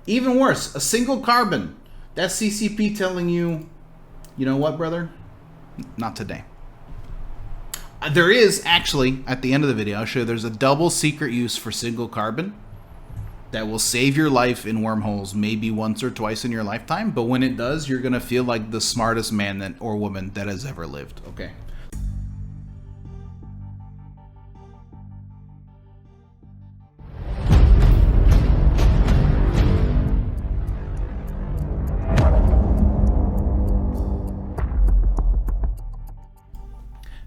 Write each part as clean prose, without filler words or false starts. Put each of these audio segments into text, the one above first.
Even worse, a single carbon. That's CCP telling you, you know what, brother? Not today. There is actually, at the end of the video, I'll show you there's a double secret use for single carbon that will save your life in wormholes maybe once or twice in your lifetime. But when it does, you're going to feel like the smartest man or woman that has ever lived. Okay.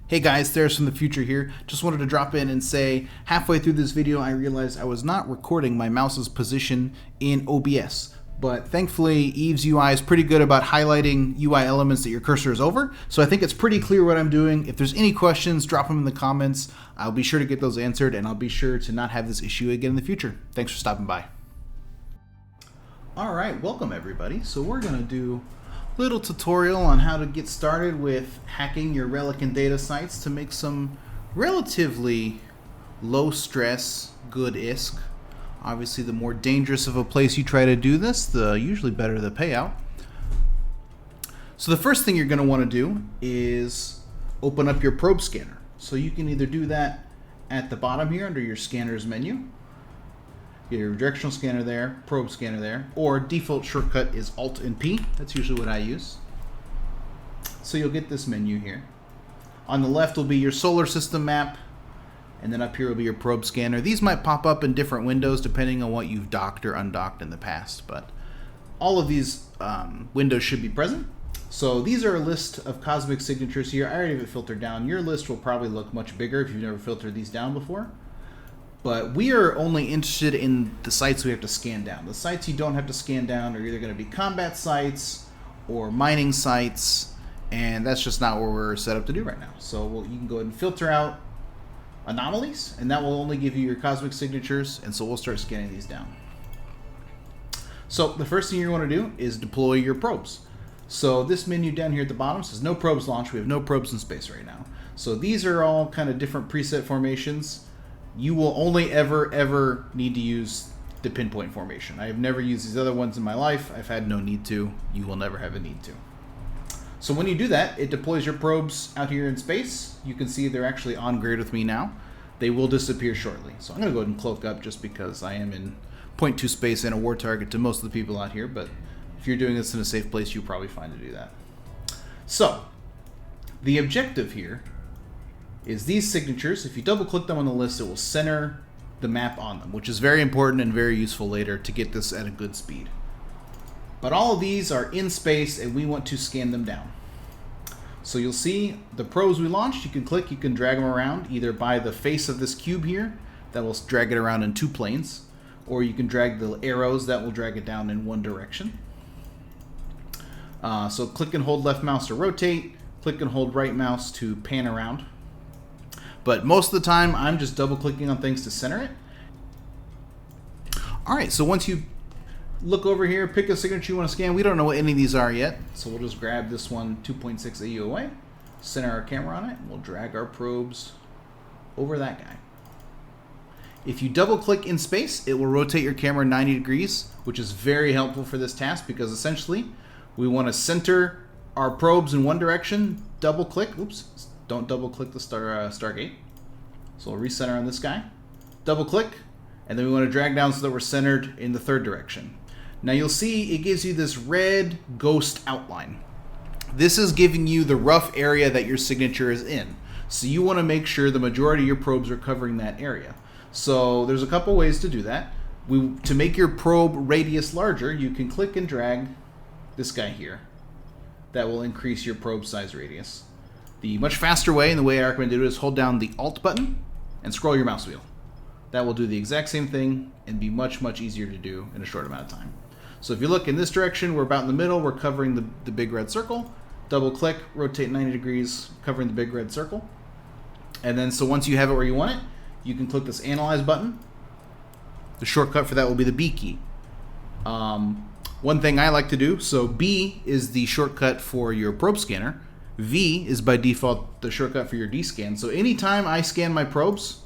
Hey guys, There's from the future here. Just wanted to drop in and say, halfway through this video I realized I was not recording my mouse's position in OBS. But thankfully Eve's UI is pretty good about highlighting UI elements that your cursor is over. So I think it's pretty clear what I'm doing. If there's any questions, drop them in the comments. I'll be sure to get those answered, and I'll be sure to not have this issue again in the future. Thanks for stopping by. Alright, welcome everybody. So we're going to do little tutorial on how to get started with hacking your relic and data sites to make some relatively low stress good ISK. Obviously the more dangerous of a place you try to do this, the usually better the payout. So the first thing you're going to want to do is open up your probe scanner. So you can either do that at the bottom here under your scanners menu. Your directional scanner there, probe scanner there, or default shortcut is Alt and P. That's usually what I use. So you'll get this menu here. On the left will be your solar system map, and then up here will be your probe scanner. These might pop up in different windows depending on what you've docked or undocked in the past, but all of these windows should be present. So these are a list of cosmic signatures here. I already have it filtered down. Your list will probably look much bigger if you've never filtered these down before. But we are only interested in the sites we have to scan down. The sites you don't have to scan down are either going to be combat sites or mining sites, and that's just not what we're set up to do right now. So you can go ahead and filter out anomalies, and that will only give you your cosmic signatures, and so we'll start scanning these down. So the first thing you want to do is deploy your probes. So this menu down here at the bottom says no probes launched. We have no probes in space right now. So these are all kind of different preset formations. You will only ever need to use the pinpoint formation. I have never used these other ones in my life. I've had no need to. You will never have a need to. So when you do that, it deploys your probes out here in space. You can see they're actually on grid with me now. They will disappear shortly. So I'm going to go ahead and cloak up just because I am in 0.2 space and a war target to most of the people out here. But if you're doing this in a safe place, you'll probably find to do that. So the objective here is these signatures. If you double click them on the list, it will center the map on them, which is very important and very useful later to get this at a good speed. But all of these are in space and we want to scan them down. So you'll see the probes we launched. You can click, you can drag them around either by the face of this cube here that will drag it around in two planes, or you can drag the arrows that will drag it down in one direction. So click and hold left mouse to rotate, click and hold right mouse to pan around. But most of the time, I'm just double clicking on things to center it. All right, so once you look over here, pick a signature you want to scan. We don't know what any of these are yet, so we'll just grab this one 2.6 AU away, center our camera on it, and we'll drag our probes over that guy. If you double click in space, it will rotate your camera 90 degrees, which is very helpful for this task because essentially we want to center our probes in one direction, double click, oops, don't double click the Stargate. So we'll recenter on this guy. Double click, and then we want to drag down so that we're centered in the third direction. Now you'll see it gives you this red ghost outline. This is giving you the rough area that your signature is in. So you want to make sure the majority of your probes are covering that area. So there's a couple ways to do that. To make your probe radius larger, you can click and drag this guy here. That will increase your probe size radius. The much faster way, and the way I recommend to do it, is hold down the Alt button and scroll your mouse wheel. That will do the exact same thing and be much easier to do in a short amount of time. So if you look in this direction, we're about in the middle, we're covering the big red circle. Double click, rotate 90 degrees, covering the big red circle. And then so once you have it where you want it, you can click this Analyze button. The shortcut for that will be the B key. One thing I like to do, so B is the shortcut for your probe scanner. V is by default the shortcut for your D-scan. So anytime I scan my probes,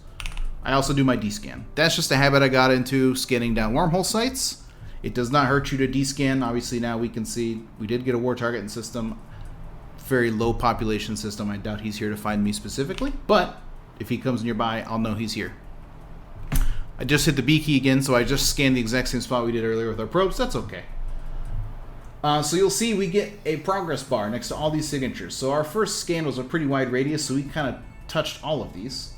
I also do my D-scan. That's just a habit I got into scanning down wormhole sites. It does not hurt you to descan. Obviously now we can see we did get a war target in system. Very low population system. I doubt he's here to find me specifically, but if he comes nearby, I'll know he's here. I just hit the B key again, so I just scanned the exact same spot we did earlier with our probes. That's okay. So you'll see we get a progress bar next to all these signatures. So our first scan was a pretty wide radius, so we kind of touched all of these.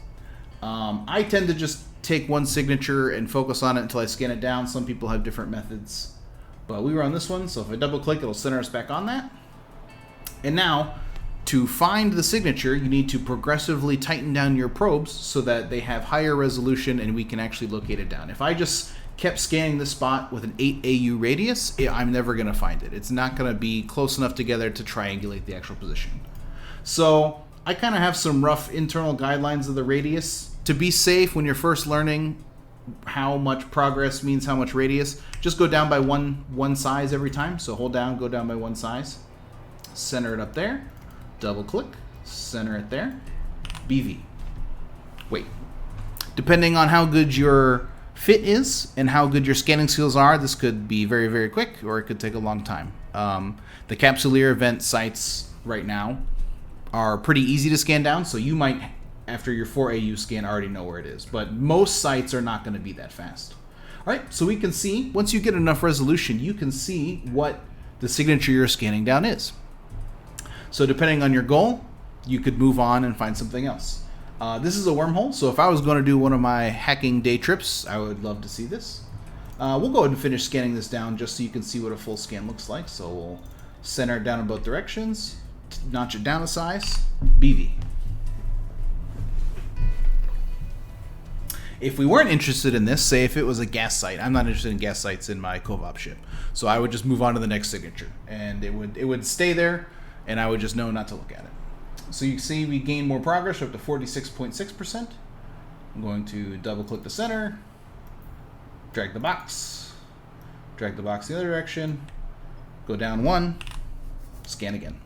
I tend to just take one signature and focus on it until I scan it down. Some people have different methods, but we were on this one, so if I double click, it'll center us back on that. And now, to find the signature, you need to progressively tighten down your probes so that they have higher resolution and we can actually locate it down. If I just kept scanning this spot with an 8 AU radius, I'm never going to find it. It's not going to be close enough together to triangulate the actual position. So I kind of have some rough internal guidelines of the radius. To be safe when you're first learning how much progress means how much radius, just go down by one size every time. So hold down, go down by one size. Center it up there. Double click. Center it there. BV. Wait. Depending on how good your fit is and how good your scanning skills are, this could be very, very quick, or it could take a long time. The Capsuleer event sites right now are pretty easy to scan down, so you might, after your 4 AU scan, already know where it is. But most sites are not going to be that fast. All right, so we can see, once you get enough resolution, you can see what the signature you're scanning down is. So depending on your goal, you could move on and find something else. This is a wormhole, so if I was going to do one of my hacking day trips, I would love to see this. We'll go ahead and finish scanning this down just so you can see what a full scan looks like. So we'll center it down in both directions, notch it down a size, BV. If we weren't interested in this, say if it was a gas site, I'm not interested in gas sites in my Covop ship, so I would just move on to the next signature, and it would stay there, and I would just know not to look at it. So you can see we gain more progress, up to 46.6%. I'm going to double click the center, drag the box the other direction, go down one, scan again.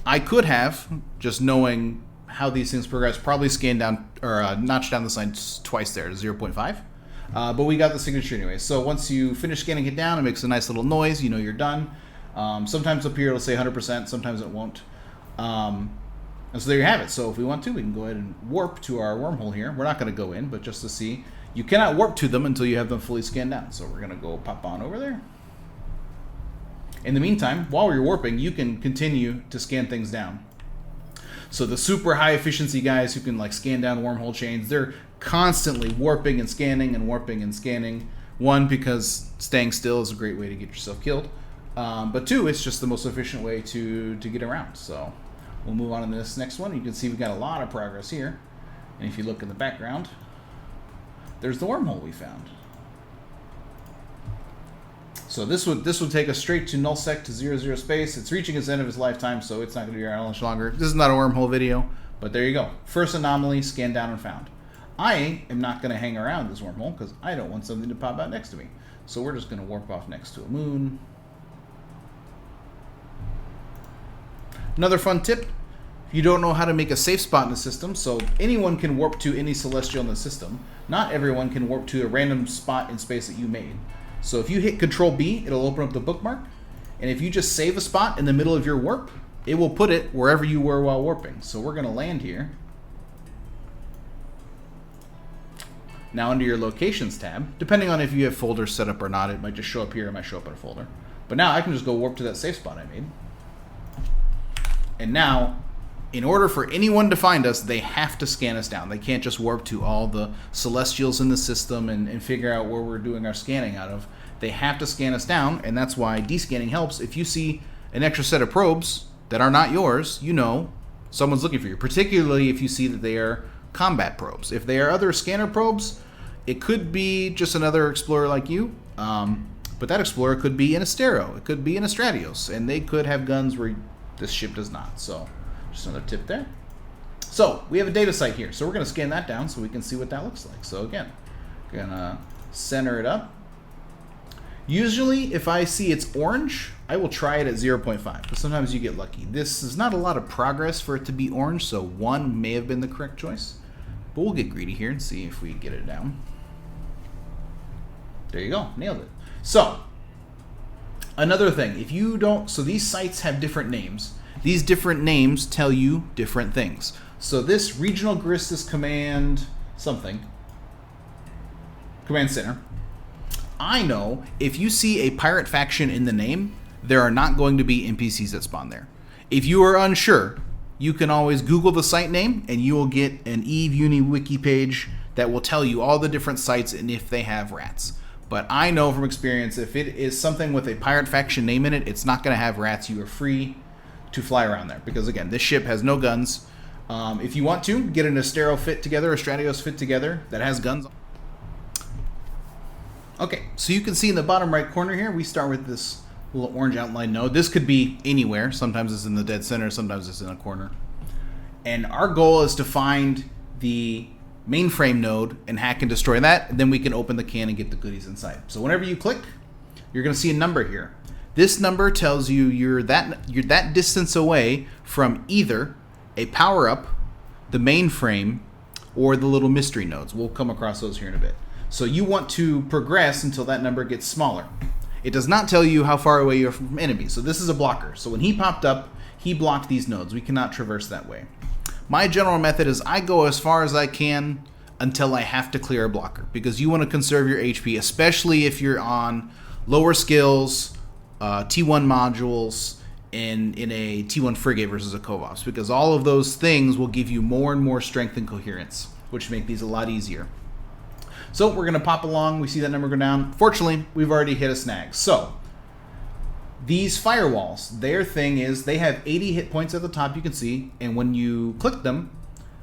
I could have, just knowing how these things progress, probably scan down or notch down the sign twice there to 0.5. But we got the signature anyway. So once you finish scanning it down, it makes a nice little noise. You know you're done. Sometimes up here it'll say 100%, sometimes it won't. And so there you have it. So if we want to, we can go ahead and warp to our wormhole here. We're not going to go in, but just to see. You cannot warp to them until you have them fully scanned down. So we're going to go pop on over there. In the meantime, while you're warping, you can continue to scan things down. So the super high efficiency guys who can like scan down wormhole chains, they're constantly warping and scanning and warping and scanning. One, because staying still is a great way to get yourself killed. But two, it's just the most efficient way to get around. So we'll move on to this next one. You can see we got a lot of progress here. And if you look in the background, there's the wormhole we found. So this would take us straight to nullsec to 00 space. It's reaching its end of its lifetime, so it's not going to be around much longer. This is not a wormhole video, but there you go. First anomaly scanned down and found. I am not going to hang around this wormhole because I don't want something to pop out next to me. So we're just going to warp off next to a moon. Another fun tip, if you don't know how to make a safe spot in the system, so anyone can warp to any celestial in the system. Not everyone can warp to a random spot in space that you made. So if you hit Control B, it'll open up the bookmark. And if you just save a spot in the middle of your warp, it will put it wherever you were while warping. So we're going to land here. Now under your Locations tab, depending on if you have folders set up or not, it might just show up here, it might show up in a folder. But now I can just go warp to that safe spot I made. And now, in order for anyone to find us, they have to scan us down. They can't just warp to all the celestials in the system and figure out where we're doing our scanning out of. They have to scan us down, and that's why descanning helps. If you see an extra set of probes that are not yours, you know someone's looking for you, particularly if you see that they are combat probes. If they are other scanner probes, it could be just another explorer like you, but that explorer could be in a Stero, it could be in a Stratios, and they could have guns where this ship does not. So just another tip there. So we have a data site here, so we're going to scan that down so we can see what that looks like. So again, we're going to center it up. Usually if I see it's orange, I will try it at 0.5, but sometimes you get lucky. This is not a lot of progress for it to be orange, so 1 may have been the correct choice. But we'll get greedy here and see if we get it down. There you go. Nailed it. So, another thing. If you don't... So these sites have different names. These different names tell you different things. So this regional Garistas command something, command center, I know if you see a pirate faction in the name, there are not going to be NPCs that spawn there. If you are unsure, you can always Google the site name and you will get an EVE Uni wiki page that will tell you all the different sites and if they have rats. But I know from experience, if it is something with a pirate faction name in it, it's not going to have rats. You are free to fly around there because, again, this ship has no guns. If you want to, get an Astero fit together, a Stratios fit together that has guns. Okay, so you can see in the bottom right corner here, we start with this little orange outline node. This could be anywhere. Sometimes it's in the dead center, sometimes it's in a corner. And our goal is to find the mainframe node and hack and destroy that, and then we can open the can and get the goodies inside. So whenever you click, you're going to see a number here. This number tells you you're that distance away from either a power-up, the mainframe, or the little mystery nodes. We'll come across those here in a bit. So you want to progress until that number gets smaller. It does not tell you how far away you are from enemies. So this is a blocker. So when he popped up, he blocked these nodes. We cannot traverse that way. My general method is I go as far as I can until I have to clear a blocker, because you want to conserve your HP, especially if you're on lower skills, T1 modules, in a T1 frigate versus a Kovos, because all of those things will give you more and more strength and coherence, which make these a lot easier. So we're going to pop along. We see that number go down. Fortunately, we've already hit a snag. So these firewalls, their thing is they have 80 hit points at the top, you can see, and when you click them,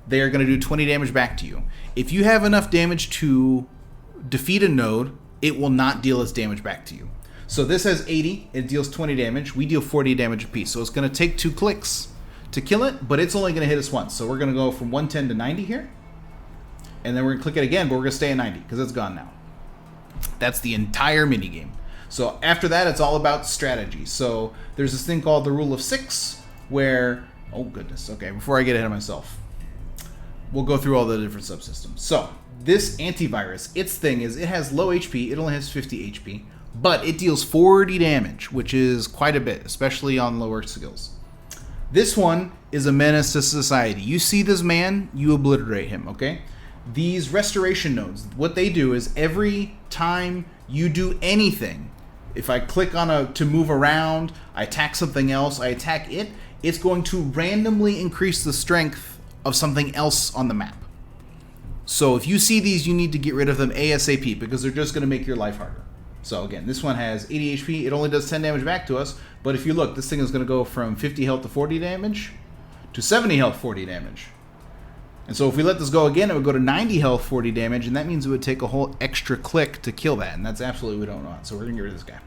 they are going to do 20 damage back to you. If you have enough damage to defeat a node, it will not deal its damage back to you. So this has 80, it deals 20 damage. We deal 40 damage apiece. So it's going to take 2 clicks to kill it, but it's only going to hit us once. So we're going to go from 110 to 90 here. And then we're going to click it again, but we're going to stay at 90 because it's gone now. That's the entire minigame. So after that, it's all about strategy. So there's this thing called the rule of 6 where, oh goodness, okay, before I get ahead of myself, we'll go through all the different subsystems. So this antivirus, its thing is it has low HP, it only has 50 HP, but it deals 40 damage, which is quite a bit, especially on lower skills. This one is a menace to society. You see this man, you obliterate him, okay? These restoration nodes, what they do is every time you do anything, if I click on to move around, I attack something else, I attack it, it's going to randomly increase the strength of something else on the map. So if you see these, you need to get rid of them ASAP because they're just going to make your life harder. So again, this one has 80 HP, it only does 10 damage back to us, but if you look, this thing is going to go from 50 health to 40 damage to 70 health, 40 damage. And so if we let this go again, it would go to 90 health, 40 damage, and that means it would take a whole extra click to kill that, and that's absolutely what we don't want. So we're going to get rid of this guy.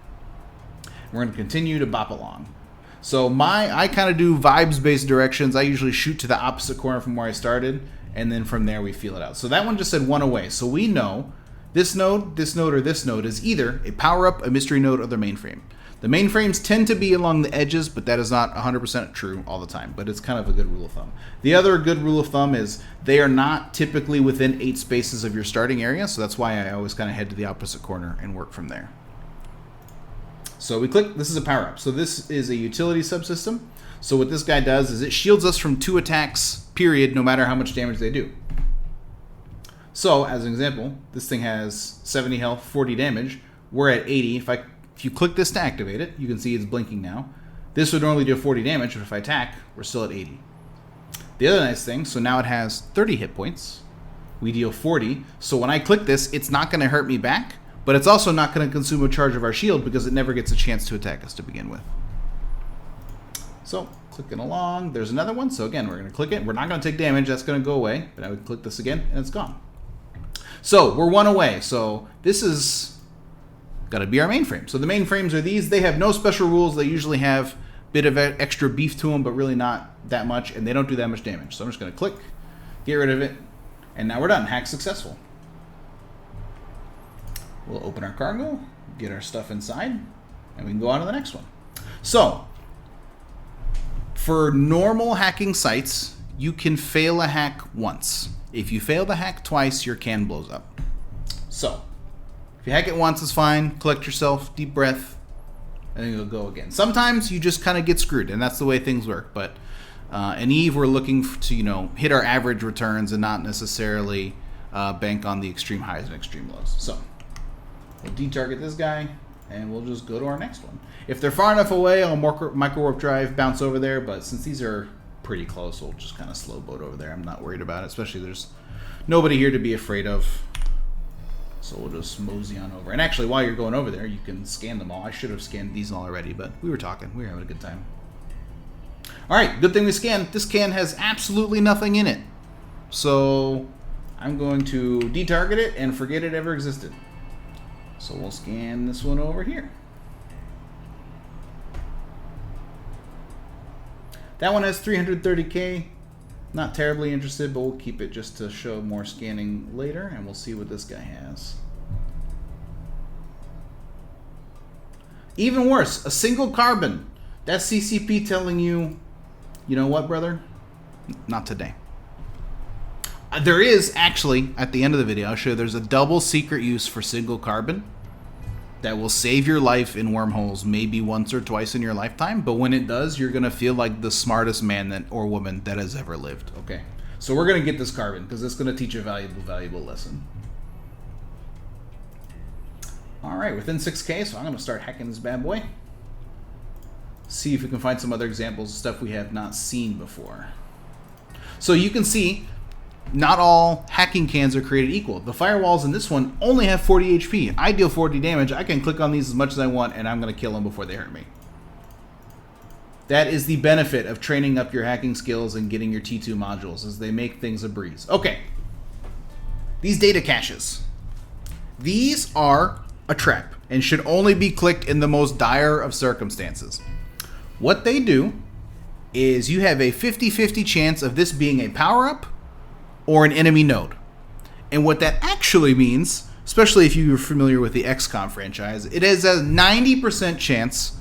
We're going to continue to bop along. So I kind of do vibes-based directions. I usually shoot to the opposite corner from where I started, and then from there we feel it out. So that one just said one away. So we know this node, or this node is either a power-up, a mystery node, or the mainframe. The mainframes tend to be along the edges, but that is not 100% true all the time, but it's kind of a good rule of thumb. The other good rule of thumb is they are not typically within 8 spaces of your starting area, so that's why I always kind of head to the opposite corner and work from there. So we click, this is a power-up. So this is a utility subsystem. So what this guy does is it shields us from 2 attacks, period, no matter how much damage they do. So, as an example, this thing has 70 health, 40 damage. We're at 80. If you click this to activate it, you can see it's blinking now. This would normally do 40 damage, but if I attack, we're still at 80. The other nice thing, so now it has 30 hit points. We deal 40. So when I click this, it's not going to hurt me back, but it's also not going to consume a charge of our shield because it never gets a chance to attack us to begin with. So, clicking along. There's another one. So again, we're going to click it. We're not going to take damage. That's going to go away. But I would click this again, and it's gone. So, we're 1 away. So, this is got to be our mainframe. So the mainframes are these. They have no special rules. They usually have a bit of extra beef to them, but really not that much, and they don't do that much damage. So I'm just going to click, get rid of it, and now we're done. Hack successful. We'll open our cargo, get our stuff inside, and we can go on to the next one. So for normal hacking sites, you can fail a hack once. If you fail the hack twice, your can blows up. So If you hack it once, it's fine. Collect yourself, deep breath, and then you'll go again. Sometimes you just kind of get screwed, and that's the way things work. But in Eve, we're looking to hit our average returns and not necessarily bank on the extreme highs and extreme lows. So we'll detarget this guy, and we'll just go to our next one. If they're far enough away, I'll micro warp drive, bounce over there. But since these are pretty close, we'll just kind of slow boat over there. I'm not worried about it, especially there's nobody here to be afraid of. So we'll just mosey on over. And actually, while you're going over there, you can scan them all. I should have scanned these all already, but we were talking. We were having a good time. All right, good thing we scanned. This can has absolutely nothing in it. So I'm going to detarget it and forget it ever existed. So we'll scan this one over here. That one has 330K. Not terribly interested, but we'll keep it just to show more scanning later, and we'll see what this guy has. Even worse, a single carbon. That's CCP telling you, you know what, brother? Not today. There is actually, at the end of the video, I'll show you there's a double secret use for single carbon that will save your life in wormholes maybe once or twice in your lifetime, but when it does, you're going to feel like the smartest man or woman that has ever lived. Okay, so we're going to get this carbon because it's going to teach a valuable lesson. All right, within 6K, so I'm going to start hacking this bad boy. See if we can find some other examples of stuff we have not seen before. So you can see not all hacking cans are created equal. The firewalls in this one only have 40 HP. I deal 40 damage. I can click on these as much as I want, and I'm going to kill them before they hurt me. That is the benefit of training up your hacking skills and getting your T2 modules, as they make things a breeze. Okay. These data caches. These are a trap and should only be clicked in the most dire of circumstances. What they do is you have a 50-50 chance of this being a power-up or an enemy node. And what that actually means, especially if you're familiar with the XCOM franchise, it is a 90% chance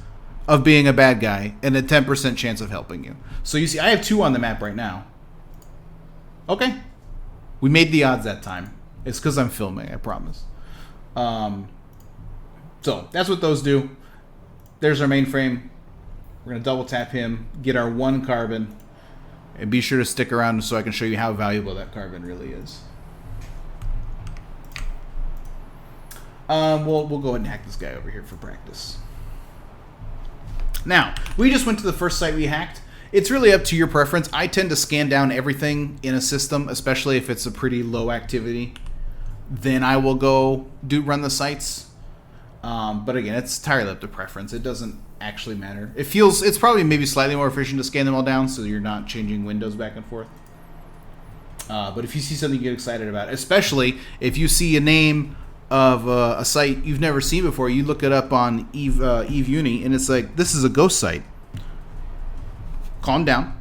of being a bad guy and a 10% chance of helping you. So you see, I have 2 on the map right now. Okay. We made the odds that time. It's because I'm filming, I promise. So that's what those do. There's our mainframe. We're going to double tap him, get our 1 carbon, and be sure to stick around so I can show you how valuable that carbon really is. We'll go ahead and hack this guy over here for practice. Now, we just went to the first site we hacked. It's really up to your preference. I tend to scan down everything in a system, especially if it's a pretty low activity. Then I will go run the sites. But again, it's entirely up to preference. It doesn't actually matter. It's probably maybe slightly more efficient to scan them all down so you're not changing windows back and forth. But if you see something you get excited about, especially if you see a name of a site you've never seen before, you look it up on Eve Uni, and it's like, this is a ghost site. Calm down.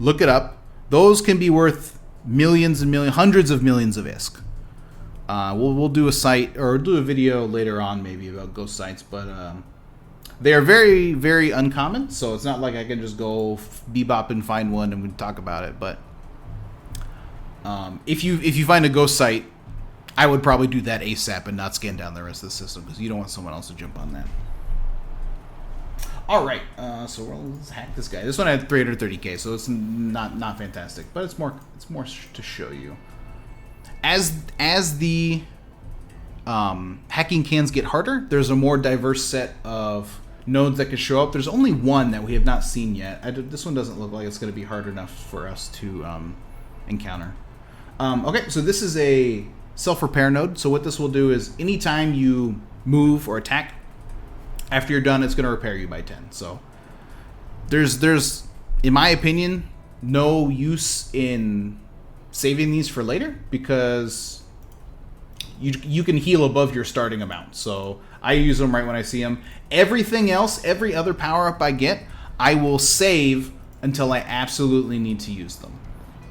Look it up. Those can be worth millions and millions, hundreds of millions of ISK. We'll do a site or do a video later on maybe about ghost sites, but they are very, very uncommon, so it's not like I can just go bebop and find one and we can talk about it. But if you find a ghost site, I would probably do that ASAP and not scan down the rest of the system because you don't want someone else to jump on that. All right, so let's hack this guy. This one had 330K, so it's not fantastic, but it's more to show you. As the hacking cans get harder, there's a more diverse set of nodes that can show up. There's only one that we have not seen yet. This one doesn't look like it's going to be hard enough for us to encounter. Okay, so this is a self-repair node. So what this will do is anytime you move or attack, after you're done, it's going to repair you by 10. So there's, in my opinion, no use in saving these for later because you can heal above your starting amount. So I use them right when I see them. Everything else, every other power-up I get, I will save until I absolutely need to use them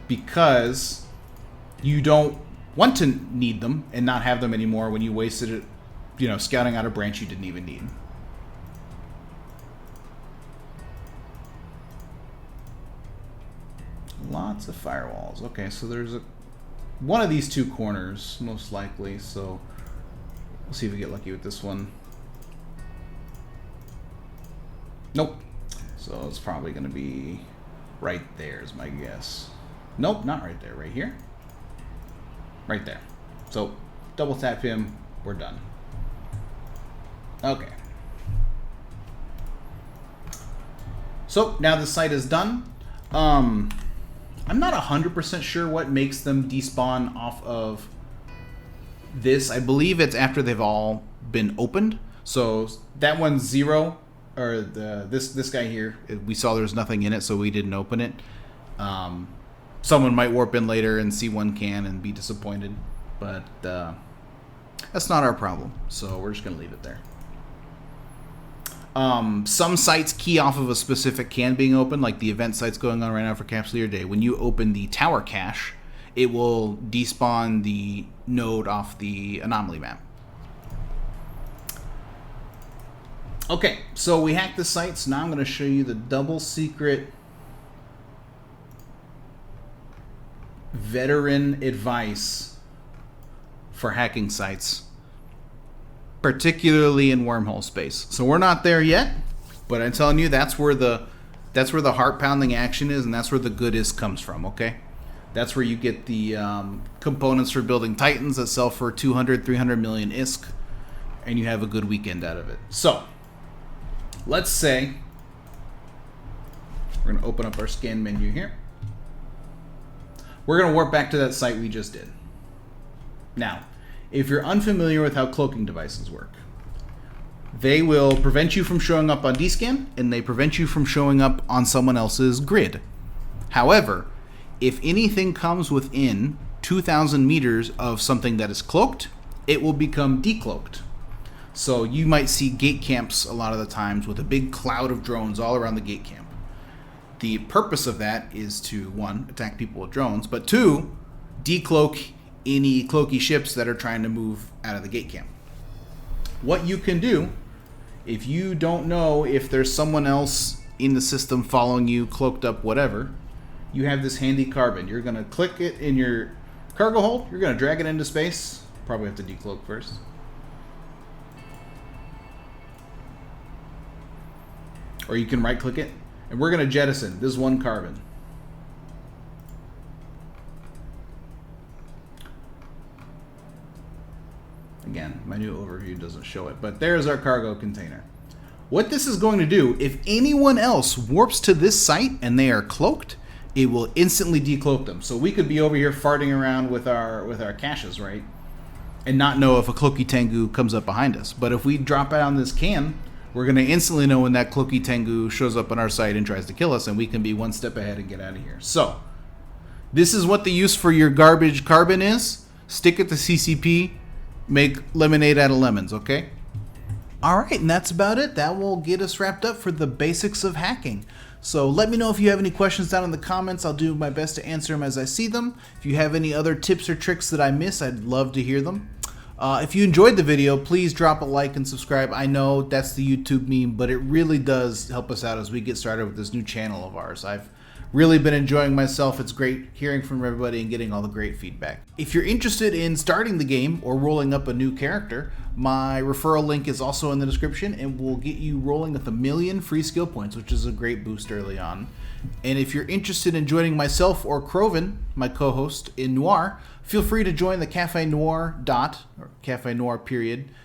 because you don't want to need them and not have them anymore when you wasted it, scouting out a branch you didn't even need. Lots of firewalls. Okay, so there's one of these 2 corners, most likely. So We'll see if we get lucky with this one. Nope. So it's probably going to be right there is my guess. Nope, not right there. Right here. Right there. So double tap him. We're done. Okay. So now the site is done. I'm not 100% sure what makes them despawn off of this. I believe it's after they've all been opened. So that one's 0, or this guy here, we saw there was nothing in it, so we didn't open it. Someone might warp in later and see one can and be disappointed, but that's not our problem. So we're just gonna leave it there. Some sites key off of a specific can being open, like the event site's going on right now for Capsule Year Day. When you open the tower cache, it will despawn the node off the anomaly map. Okay, so we hacked the sites. Now I'm going to show you the double secret veteran advice for hacking sites, particularly in wormhole space. So we're not there yet, but I'm telling you that's where the heart-pounding action is, and that's where the goodest comes from, okay? That's where you get the components for building Titans that sell for 200, 300 million ISK, and you have a good weekend out of it. So, let's say we're going to open up our scan menu here. We're going to warp back to that site we just did. Now, if you're unfamiliar with how cloaking devices work, they will prevent you from showing up on DScan, and they prevent you from showing up on someone else's grid. However, if anything comes within 2,000 meters of something that is cloaked, it will become decloaked. So you might see gate camps a lot of the times with a big cloud of drones all around the gate camp. The purpose of that is to, 1, attack people with drones, but 2, decloak any cloaky ships that are trying to move out of the gate camp. What you can do, if you don't know if there's someone else in the system following you, cloaked up, whatever, you have this handy carbon. You're going to click it in your cargo hold. You're going to drag it into space. Probably have to decloak first. Or you can right click it. And we're going to jettison this 1 carbon. Again, my new overview doesn't show it, but there's our cargo container. What this is going to do, if anyone else warps to this site and they are cloaked, it will instantly decloak them. So we could be over here farting around with our caches, right? And not know if a Cloaky Tengu comes up behind us. But if we drop out on this can, we're going to instantly know when that Cloaky Tengu shows up on our site and tries to kill us, and we can be 1 step ahead and get out of here. So, this is what the use for your garbage carbon is. Stick it to CCP, make lemonade out of lemons, okay? Alright, and that's about it. That will get us wrapped up for the basics of hacking. So let me know if you have any questions down in the comments. I'll do my best to answer them as I see them. If you have any other tips or tricks that I miss, I'd love to hear them. If you enjoyed the video, please drop a like and subscribe. I know that's the YouTube meme, but it really does help us out as we get started with this new channel of ours. I've really been enjoying myself. It's great hearing from everybody and getting all the great feedback. If you're interested in starting the game or rolling up a new character, my referral link is also in the description and will get you rolling with 1,000,000 free skill points, which is a great boost early on. And if you're interested in joining myself or Croven, my co-host in Noir, feel free to join the Cafe Noir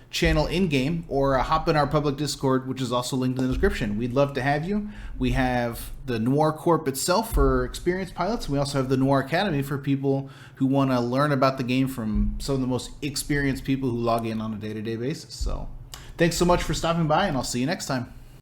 channel in-game, or hop in our public Discord, which is also linked in the description. We'd love to have you. We have the Noir Corp itself for experienced pilots. We also have the Noir Academy for people who want to learn about the game from some of the most experienced people who log in on a day-to-day basis. So thanks so much for stopping by, and I'll see you next time.